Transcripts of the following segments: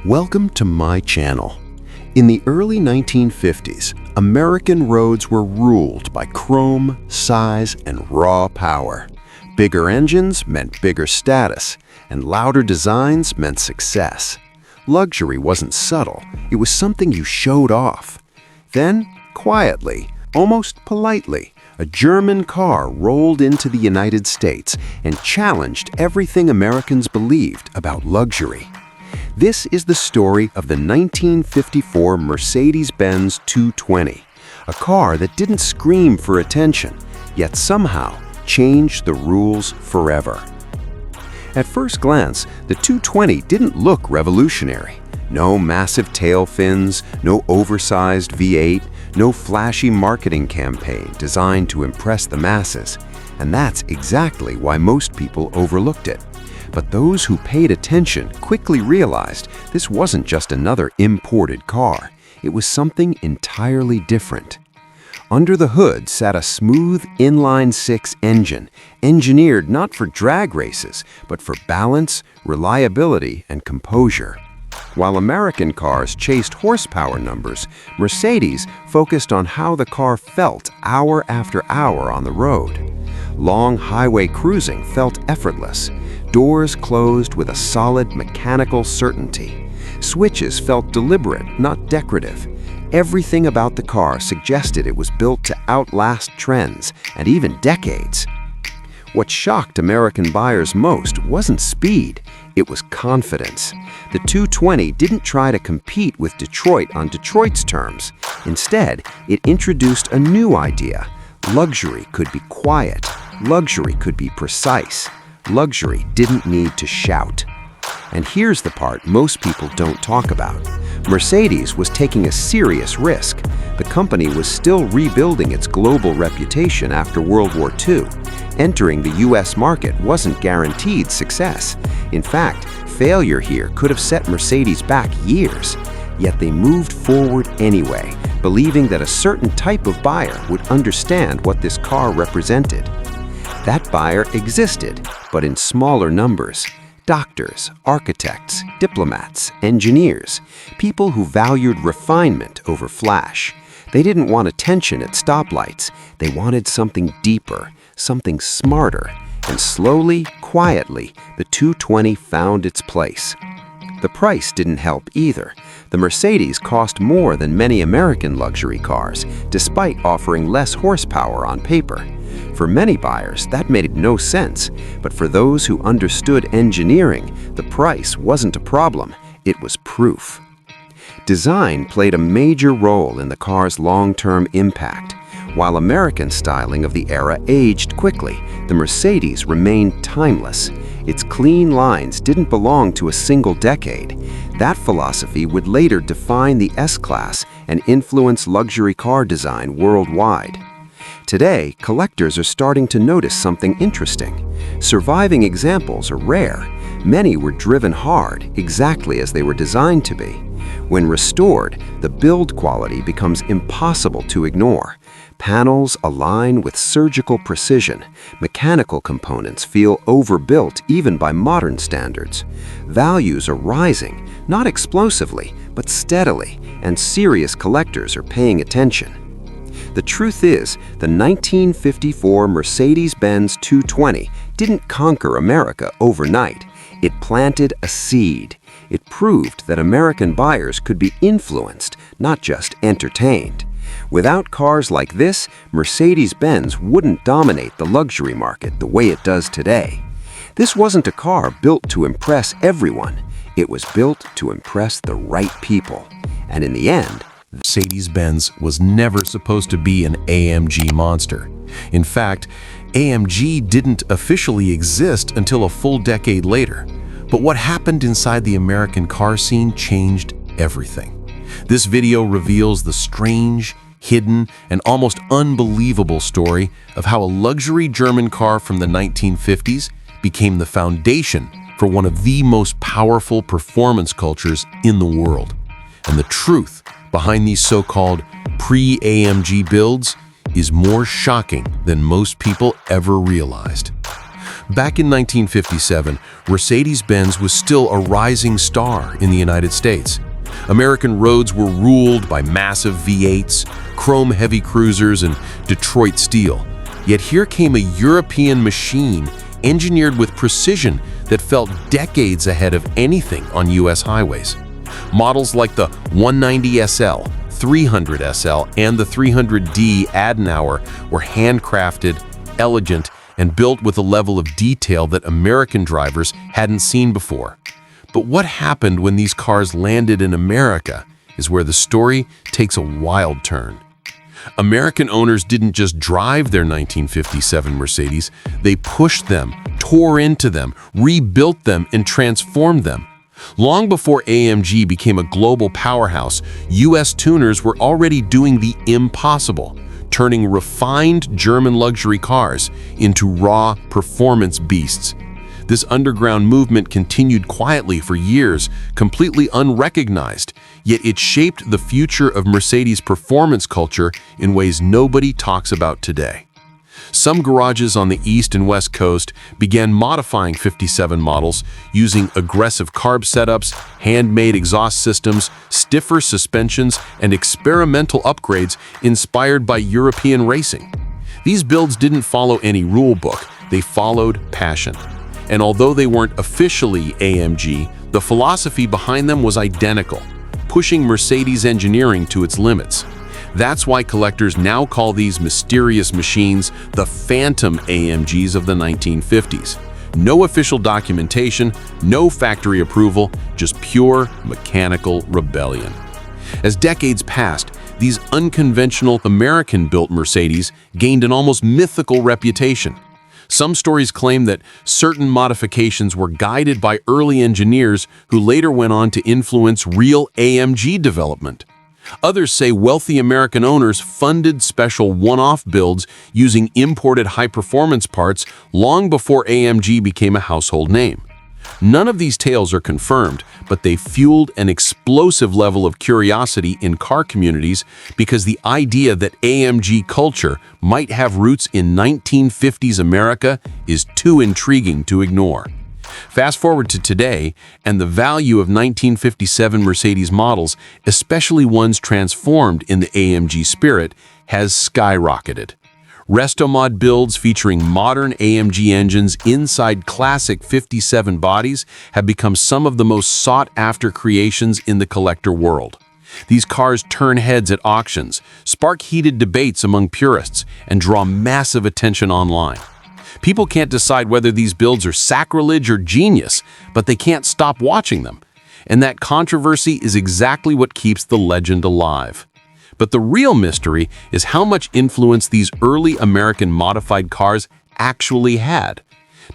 Welcome to my channel. In the early 1950s, American roads were ruled by chrome, size, and raw power. Bigger engines meant bigger status, and louder designs meant success. Luxury wasn't subtle, it was something you showed off. Then, quietly, almost politely, a German car rolled into the United States and challenged everything Americans believed about luxury. This is the story of the 1954 Mercedes-Benz 220, a car that didn't scream for attention, yet somehow changed the rules forever. At first glance, the 220 didn't look revolutionary. No massive tail fins, no oversized V8, no flashy marketing campaign designed to impress the masses. And that's exactly why most people overlooked it. But those who paid attention quickly realized this wasn't just another imported car. It was something entirely different. Under the hood sat a smooth inline-six engine, engineered not for drag races, but for balance, reliability, and composure. While American cars chased horsepower numbers, Mercedes focused on how the car felt hour after hour on the road. Long highway cruising felt effortless. Doors closed with a solid mechanical certainty. Switches felt deliberate, not decorative. Everything about the car suggested it was built to outlast trends and even decades. What shocked American buyers most wasn't speed, it was confidence. The 220 didn't try to compete with Detroit on Detroit's terms. Instead, it introduced a new idea. Luxury could be quiet. Luxury could be precise. Luxury didn't need to shout. And here's the part most people don't talk about. Mercedes was taking a serious risk. The company was still rebuilding its global reputation after World War II. Entering the US market wasn't guaranteed success. In fact, failure here could have set Mercedes back years. Yet they moved forward anyway, believing that a certain type of buyer would understand what this car represented. That buyer existed, but in smaller numbers. Doctors, architects, diplomats, engineers, people who valued refinement over flash. They didn't want attention at stoplights. They wanted something deeper, something smarter. And slowly, quietly, the 220 found its place. The price didn't help either. The Mercedes cost more than many American luxury cars, despite offering less horsepower on paper. For many buyers, that made no sense, but for those who understood engineering, the price wasn't a problem, it was proof. Design played a major role in the car's long-term impact. While American styling of the era aged quickly, the Mercedes remained timeless. Its clean lines didn't belong to a single decade. That philosophy would later define the S-Class and influence luxury car design worldwide. Today, collectors are starting to notice something interesting. Surviving examples are rare. Many were driven hard, exactly as they were designed to be. When restored, the build quality becomes impossible to ignore. Panels align with surgical precision. Mechanical components feel overbuilt even by modern standards. Values are rising, not explosively, but steadily, and serious collectors are paying attention. The truth is, the 1954 Mercedes-Benz 220 didn't conquer America overnight. It planted a seed. It proved that American buyers could be influenced, not just entertained. Without cars like this, Mercedes-Benz wouldn't dominate the luxury market the way it does today. This wasn't a car built to impress everyone. It was built to impress the right people. And in the end, Mercedes-Benz was never supposed to be an AMG monster. In fact, AMG didn't officially exist until a full decade later. But what happened inside the American car scene changed everything. This video reveals the strange, hidden, and almost unbelievable story of how a luxury German car from the 1950s became the foundation for one of the most powerful performance cultures in the world. And the truth behind these so-called pre-AMG builds is more shocking than most people ever realized. Back in 1957, Mercedes-Benz was still a rising star in the United States. American roads were ruled by massive V8s, chrome-heavy cruisers, and Detroit steel. Yet here came a European machine engineered with precision that felt decades ahead of anything on U.S. highways. Models like the 190 SL, 300 SL, and the 300D Adenauer were handcrafted, elegant, and built with a level of detail that American drivers hadn't seen before. But what happened when these cars landed in America is where the story takes a wild turn. American owners didn't just drive their 1957 Mercedes, they pushed them, tore into them, rebuilt them, and transformed them. Long before AMG became a global powerhouse, U.S. tuners were already doing the impossible, turning refined German luxury cars into raw performance beasts. This underground movement continued quietly for years, completely unrecognized, yet it shaped the future of Mercedes performance culture in ways nobody talks about today. Some garages on the East and West Coast began modifying 57 models using aggressive carb setups, handmade exhaust systems, stiffer suspensions, and experimental upgrades inspired by European racing. These builds didn't follow any rule book, they followed passion. And although they weren't officially AMG, the philosophy behind them was identical, pushing Mercedes engineering to its limits. That's why collectors now call these mysterious machines the phantom AMGs of the 1950s. No official documentation, no factory approval, just pure mechanical rebellion. As decades passed, these unconventional American-built Mercedes gained an almost mythical reputation. Some stories claim that certain modifications were guided by early engineers who later went on to influence real AMG development. Others say wealthy American owners funded special one-off builds using imported high-performance parts long before AMG became a household name. None of these tales are confirmed, but they fueled an explosive level of curiosity in car communities because the idea that AMG culture might have roots in 1950s America is too intriguing to ignore. Fast forward to today, and the value of 1957 Mercedes models, especially ones transformed in the AMG spirit, has skyrocketed. Restomod builds featuring modern AMG engines inside classic 57 bodies have become some of the most sought-after creations in the collector world. These cars turn heads at auctions, spark heated debates among purists, and draw massive attention online. People can't decide whether these builds are sacrilege or genius, but they can't stop watching them. And that controversy is exactly what keeps the legend alive. But the real mystery is how much influence these early American modified cars actually had.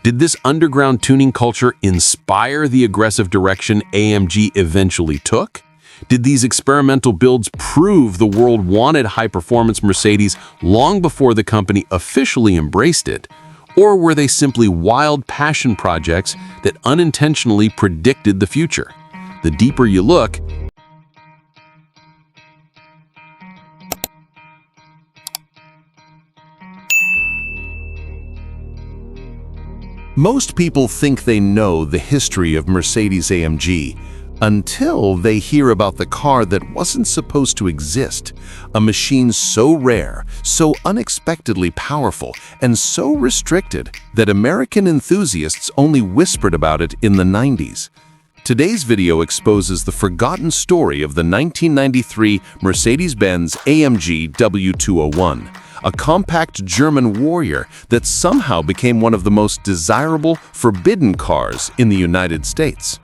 Did this underground tuning culture inspire the aggressive direction AMG eventually took? Did these experimental builds prove the world wanted high-performance Mercedes long before the company officially embraced it? Or were they simply wild passion projects that unintentionally predicted the future? The deeper you look, most people think they know the history of Mercedes-AMG until they hear about the car that wasn't supposed to exist, a machine so rare, so unexpectedly powerful, and so restricted that American enthusiasts only whispered about it in the 90s. Today's video exposes the forgotten story of the 1993 Mercedes-Benz AMG W201, a compact German warrior that somehow became one of the most desirable, forbidden cars in the United States.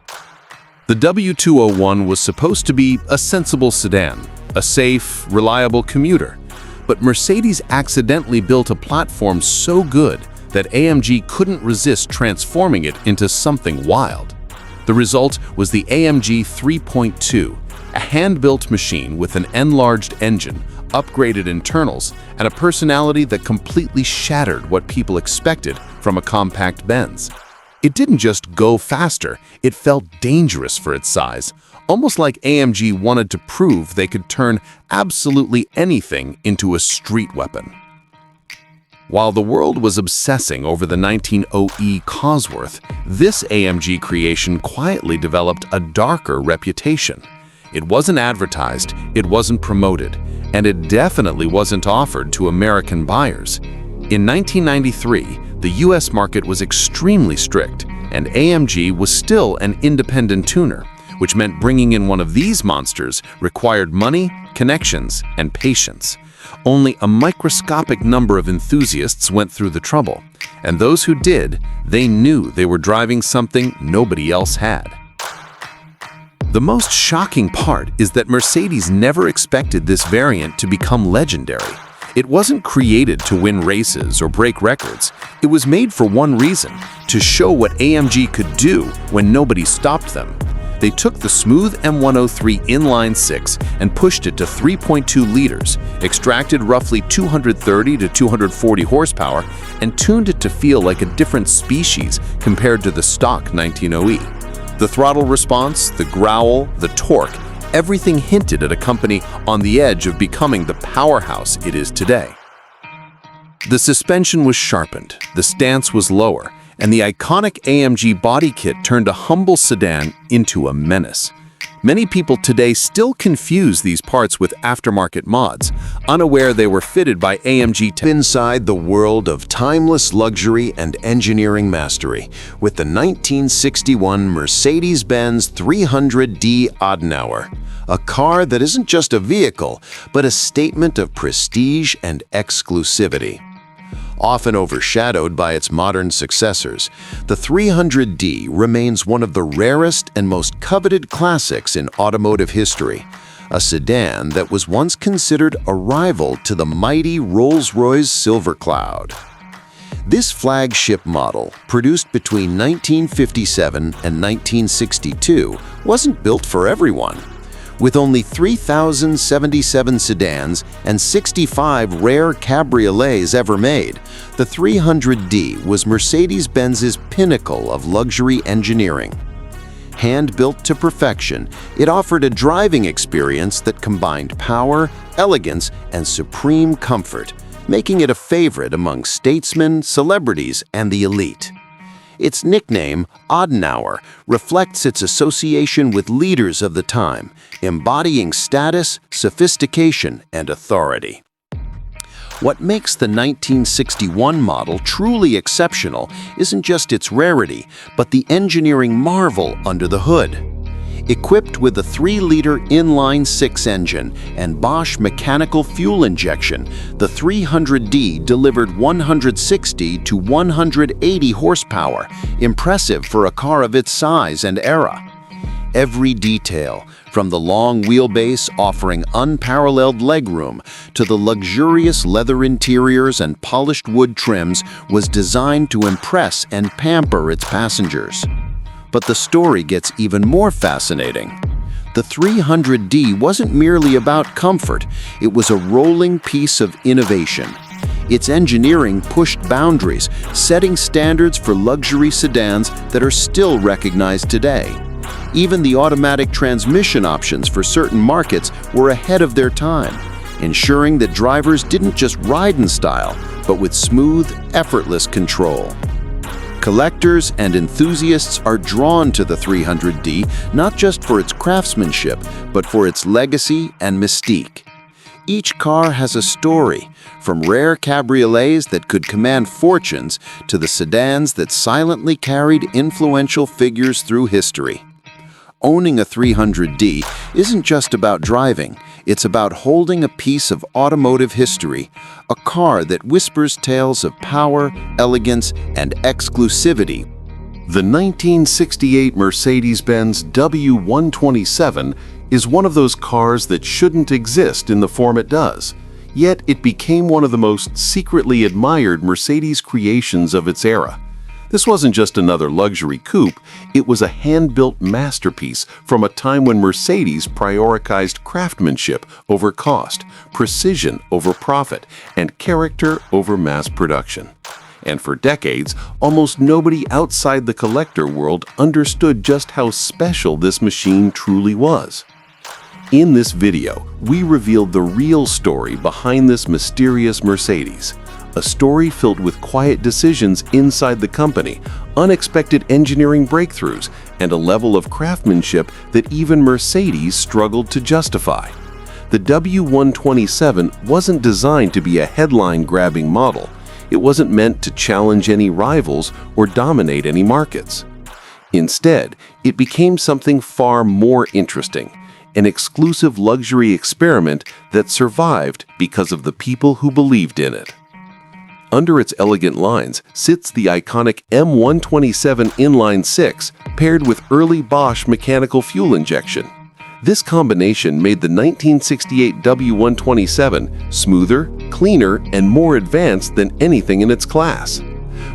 The W201 was supposed to be a sensible sedan, a safe, reliable commuter. But Mercedes accidentally built a platform so good that AMG couldn't resist transforming it into something wild. The result was the AMG 3.2, a hand-built machine with an enlarged engine, upgraded internals, and a personality that completely shattered what people expected from a compact Benz. It didn't just go faster, it felt dangerous for its size, almost like AMG wanted to prove they could turn absolutely anything into a street weapon. While the world was obsessing over the 1900 Cosworth, this AMG creation quietly developed a darker reputation. It wasn't advertised, it wasn't promoted, and it definitely wasn't offered to American buyers. In 1993, the US market was extremely strict, and AMG was still an independent tuner, which meant bringing in one of these monsters required money, connections, and patience. Only a microscopic number of enthusiasts went through the trouble, and those who did, they knew they were driving something nobody else had. The most shocking part is that Mercedes never expected this variant to become legendary. It wasn't created to win races or break records. It was made for one reason: to show what AMG could do when nobody stopped them. They took the smooth M103 inline-six and pushed it to 3.2 liters, extracted roughly 230 to 240 horsepower, and tuned it to feel like a different species compared to the stock 1900E. The throttle response, the growl, the torque, everything hinted at a company on the edge of becoming the powerhouse it is today. The suspension was sharpened, the stance was lower, and the iconic AMG body kit turned a humble sedan into a menace. Many people today still confuse these parts with aftermarket mods, unaware they were fitted by AMG Inside the world of timeless luxury and engineering mastery with the 1961 Mercedes-Benz 300D Adenauer, a car that isn't just a vehicle, but a statement of prestige and exclusivity. Often overshadowed by its modern successors, the 300D remains one of the rarest and most coveted classics in automotive history, a sedan that was once considered a rival to the mighty Rolls-Royce Silver Cloud. This flagship model, produced between 1957 and 1962, wasn't built for everyone. With only 3,077 sedans and 65 rare cabriolets ever made, the 300D was Mercedes-Benz's pinnacle of luxury engineering. Hand-built to perfection, it offered a driving experience that combined power, elegance, and supreme comfort, making it a favorite among statesmen, celebrities, and the elite. Its nickname, Adenauer, reflects its association with leaders of the time, embodying status, sophistication, and authority. What makes the 1961 model truly exceptional isn't just its rarity, but the engineering marvel under the hood. Equipped with a 3-liter inline-six engine and Bosch mechanical fuel injection, the 300D delivered 160 to 180 horsepower, impressive for a car of its size and era. Every detail, from the long wheelbase offering unparalleled legroom to the luxurious leather interiors and polished wood trims, was designed to impress and pamper its passengers. But the story gets even more fascinating. The 300D wasn't merely about comfort, it was a rolling piece of innovation. Its engineering pushed boundaries, setting standards for luxury sedans that are still recognized today. Even the automatic transmission options for certain markets were ahead of their time, ensuring that drivers didn't just ride in style, but with smooth, effortless control. Collectors and enthusiasts are drawn to the 300D not just for its craftsmanship, but for its legacy and mystique. Each car has a story, from rare cabriolets that could command fortunes to the sedans that silently carried influential figures through history. Owning a 300D isn't just about driving, it's about holding a piece of automotive history, a car that whispers tales of power, elegance, and exclusivity. The 1968 Mercedes-Benz W127 is one of those cars that shouldn't exist in the form it does, yet it became one of the most secretly admired Mercedes creations of its era. This wasn't just another luxury coupe, it was a hand-built masterpiece from a time when Mercedes prioritized craftsmanship over cost, precision over profit, and character over mass production. And for decades, almost nobody outside the collector world understood just how special this machine truly was. In this video, we revealed the real story behind this mysterious Mercedes, A story filled with quiet decisions inside the company, unexpected engineering breakthroughs, and a level of craftsmanship that even Mercedes struggled to justify. The W127 wasn't designed to be a headline-grabbing model. It wasn't meant to challenge any rivals or dominate any markets. Instead, it became something far more interesting, an exclusive luxury experiment that survived because of the people who believed in it. Under its elegant lines sits the iconic M127 inline-six paired with early Bosch mechanical fuel injection. This combination made the 1968 W127 smoother, cleaner, and more advanced than anything in its class.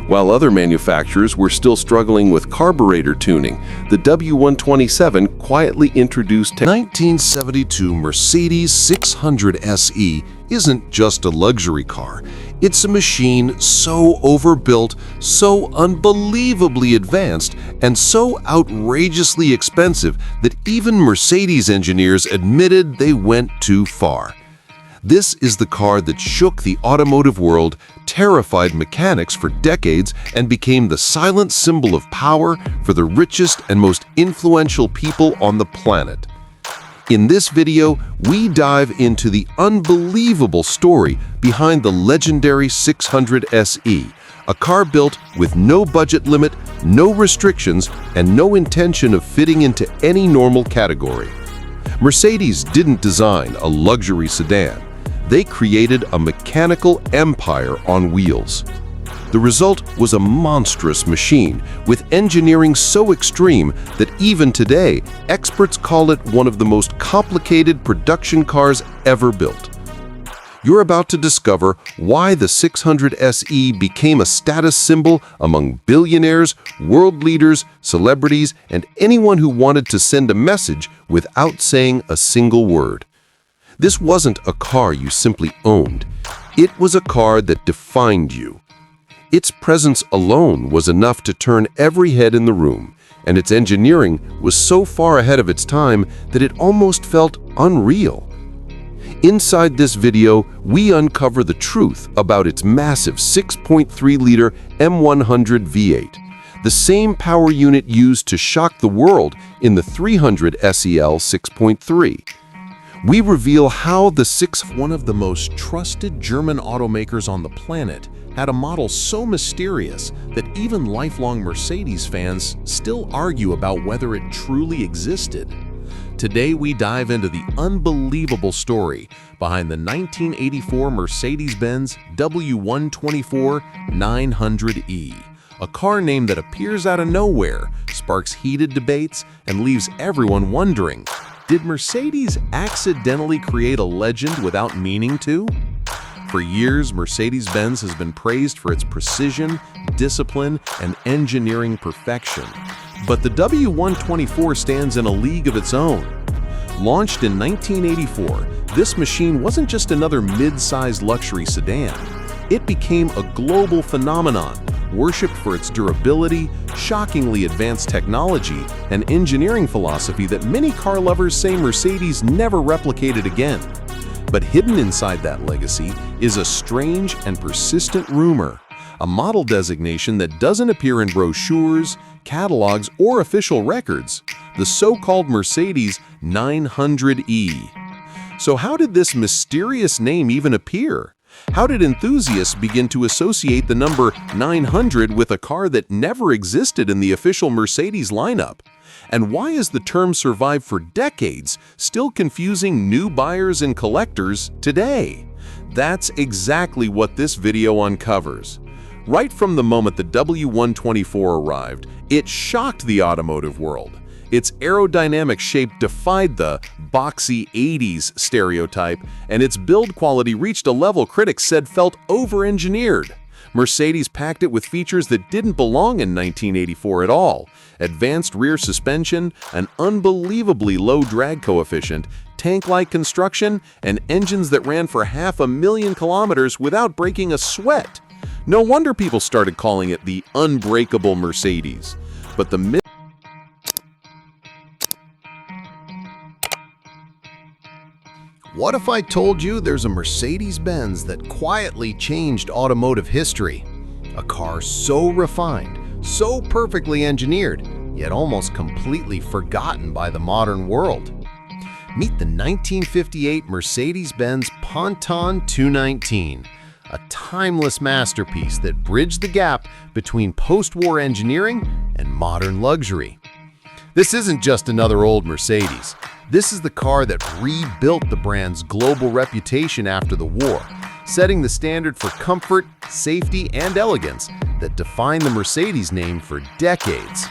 While other manufacturers were still struggling with carburetor tuning, the W127 quietly introduced 1972 Mercedes 600 SE isn't just a luxury car. It's a machine so overbuilt, so unbelievably advanced, and so outrageously expensive that even Mercedes engineers admitted they went too far. This is the car that shook the automotive world, terrified mechanics for decades, and became the silent symbol of power for the richest and most influential people on the planet. In this video, we dive into the unbelievable story behind the legendary 600 SE, a car built with no budget limit, no restrictions, and no intention of fitting into any normal category. Mercedes didn't design a luxury sedan. They created a mechanical empire on wheels. The result was a monstrous machine with engineering so extreme that even today, experts call it one of the most complicated production cars ever built. You're about to discover why the 600 SE became a status symbol among billionaires, world leaders, celebrities, and anyone who wanted to send a message without saying a single word. This wasn't a car you simply owned. It was a car that defined you. Its presence alone was enough to turn every head in the room, and its engineering was so far ahead of its time that it almost felt unreal. Inside this video, we uncover the truth about its massive 6.3-liter M100 V8, the same power unit used to shock the world in the 300 SEL 6.3. We reveal how one of the most trusted German automakers on the planet had a model so mysterious that even lifelong Mercedes fans still argue about whether it truly existed. Today we dive into the unbelievable story behind the 1984 Mercedes-Benz W124 900E, a car name that appears out of nowhere, sparks heated debates, and leaves everyone wondering, did Mercedes accidentally create a legend without meaning to? For years, Mercedes-Benz has been praised for its precision, discipline, and engineering perfection. But the W124 stands in a league of its own. Launched in 1984, this machine wasn't just another mid-sized luxury sedan. It became a global phenomenon, worshipped for its durability, shockingly advanced technology, and engineering philosophy that many car lovers say Mercedes never replicated again. But hidden inside that legacy is a strange and persistent rumor, a model designation that doesn't appear in brochures, catalogs, or official records, the so-called Mercedes 900E. So how did this mysterious name even appear? How did enthusiasts begin to associate the number 900 with a car that never existed in the official Mercedes lineup? And why has the term survived for decades, still confusing new buyers and collectors today? That's exactly what this video uncovers. Right from the moment the W124 arrived, it shocked the automotive world. Its aerodynamic shape defied the boxy 80s stereotype, and its build quality reached a level critics said felt over-engineered. Mercedes packed it with features that didn't belong in 1984 at all: advanced rear suspension, an unbelievably low drag coefficient, tank-like construction, and engines that ran for 500,000 kilometers without breaking a sweat. No wonder people started calling it the unbreakable Mercedes. But the What if I told you there's a Mercedes-Benz that quietly changed automotive history? A car so refined, so perfectly engineered, yet almost completely forgotten by the modern world. Meet the 1958 Mercedes-Benz Ponton 219, a timeless masterpiece that bridged the gap between post-war engineering and modern luxury. This isn't just another old Mercedes. This is the car that rebuilt the brand's global reputation after the war, setting the standard for comfort, safety, and elegance that defined the Mercedes name for decades.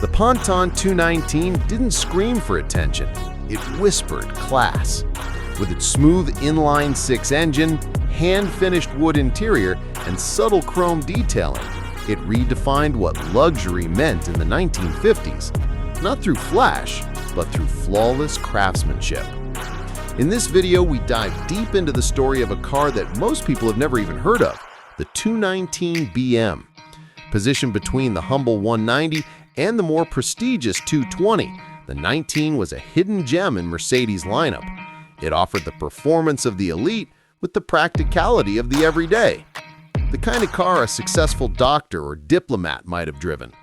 The Ponton 219 didn't scream for attention, it whispered class. With its smooth inline-six engine, hand-finished wood interior, and subtle chrome detailing, it redefined what luxury meant in the 1950s, not through flash, but through flawless craftsmanship. In this video, we dive deep into the story of a car that most people have never even heard of, the 219 BM. Positioned between the humble 190 and the more prestigious 220, the 19 was a hidden gem in Mercedes' lineup. It offered the performance of the elite with the practicality of the everyday. The kind of car a successful doctor or diplomat might have driven.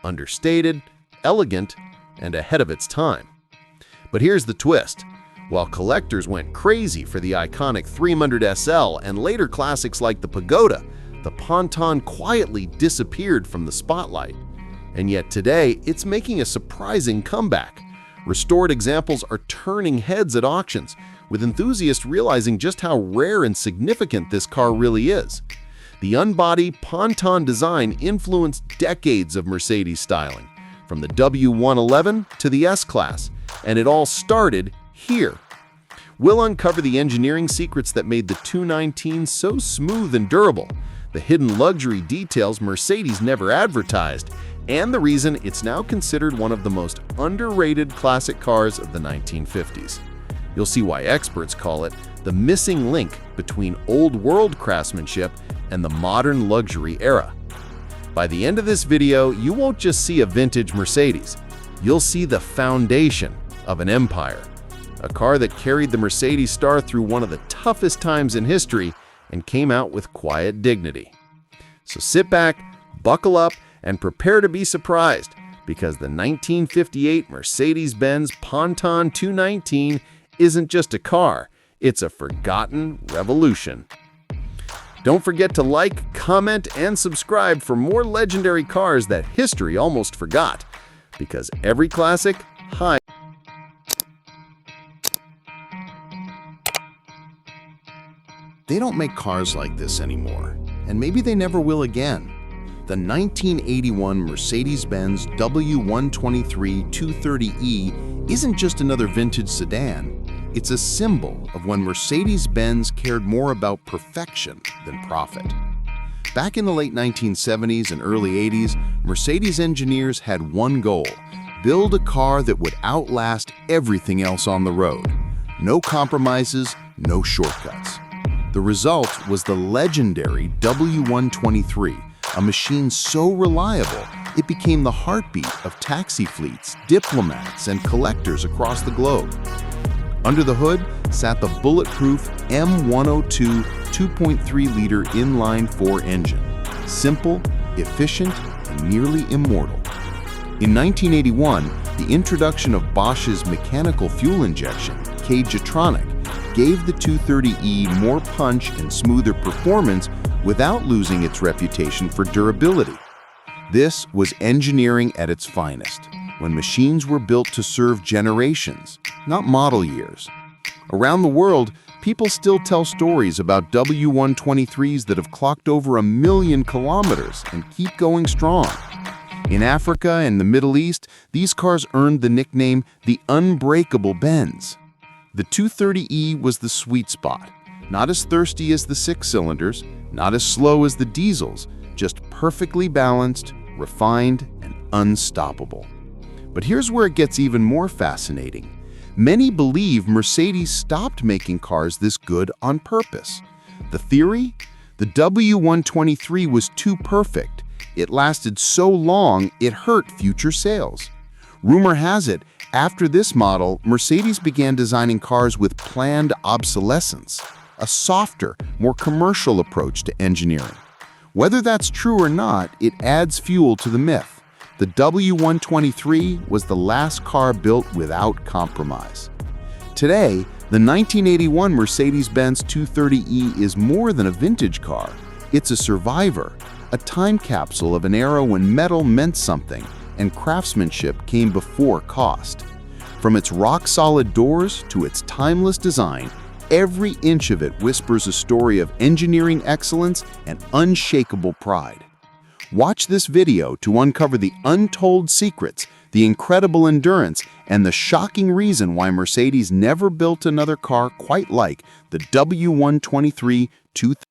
Understated, elegant, and ahead of its time. But here's the twist. While collectors went crazy for the iconic 300 SL and later classics like the Pagoda, the Ponton quietly disappeared from the spotlight. And yet today, it's making a surprising comeback. Restored examples are turning heads at auctions, with enthusiasts realizing just how rare and significant this car really is. The unbody Ponton design influenced decades of Mercedes styling, from the W111 to the S-Class, and it all started here. We'll uncover the engineering secrets that made the 219 so smooth and durable, the hidden luxury details Mercedes never advertised, and the reason it's now considered one of the most underrated classic cars of the 1950s. You'll see why experts call it the missing link between old-world craftsmanship and the modern luxury era. By the end of this video, you won't just see a vintage Mercedes. You'll see the foundation of an empire. A car that carried the Mercedes star through one of the toughest times in history and came out with quiet dignity. So sit back, buckle up, and prepare to be surprised, because the 1958 Mercedes-Benz Ponton 219 isn't just a car, it's a forgotten revolution. Don't forget to like, comment, and subscribe for more legendary cars that history almost forgot, because every classic hides. They don't make cars like this anymore, and maybe they never will again. The 1981 Mercedes-Benz W123 230e isn't just another vintage sedan. It's a symbol of when Mercedes-Benz cared more about perfection than profit. Back in the late 1970s and early 80s, Mercedes engineers had one goal: build a car that would outlast everything else on the road. No compromises, no shortcuts. The result was the legendary W123, a machine so reliable it became the heartbeat of taxi fleets, diplomats, and collectors across the globe. Under the hood sat the bulletproof M102 2.3-liter inline-4 engine, simple, efficient, and nearly immortal. In 1981, the introduction of Bosch's mechanical fuel injection, K-Jetronic, gave the 230e more punch and smoother performance without losing its reputation for durability. This was engineering at its finest, when machines were built to serve generations, not model years. Around the world, people still tell stories about W123s that have clocked over 1 million kilometers and keep going strong. In Africa and the Middle East, these cars earned the nickname the Unbreakable Benz. The 230e was the sweet spot, not as thirsty as the 6-cylinders, not as slow as the diesels, just perfectly balanced, refined, and unstoppable. But here's where it gets even more fascinating. Many believe Mercedes stopped making cars this good on purpose. The theory? The W123 was too perfect. It lasted so long, it hurt future sales. Rumor has it, After this model, Mercedes began designing cars with planned obsolescence, a softer, more commercial approach to engineering. Whether that's true or not, it adds fuel to the myth. The W123 was the last car built without compromise. Today, the 1981 Mercedes-Benz 230e is more than a vintage car. It's a survivor, a time capsule of an era when metal meant something and craftsmanship came before cost. From its rock-solid doors to its timeless design, every inch of it whispers a story of engineering excellence and unshakable pride. Watch this video to uncover the untold secrets, the incredible endurance, and the shocking reason why Mercedes never built another car quite like the W123 2000.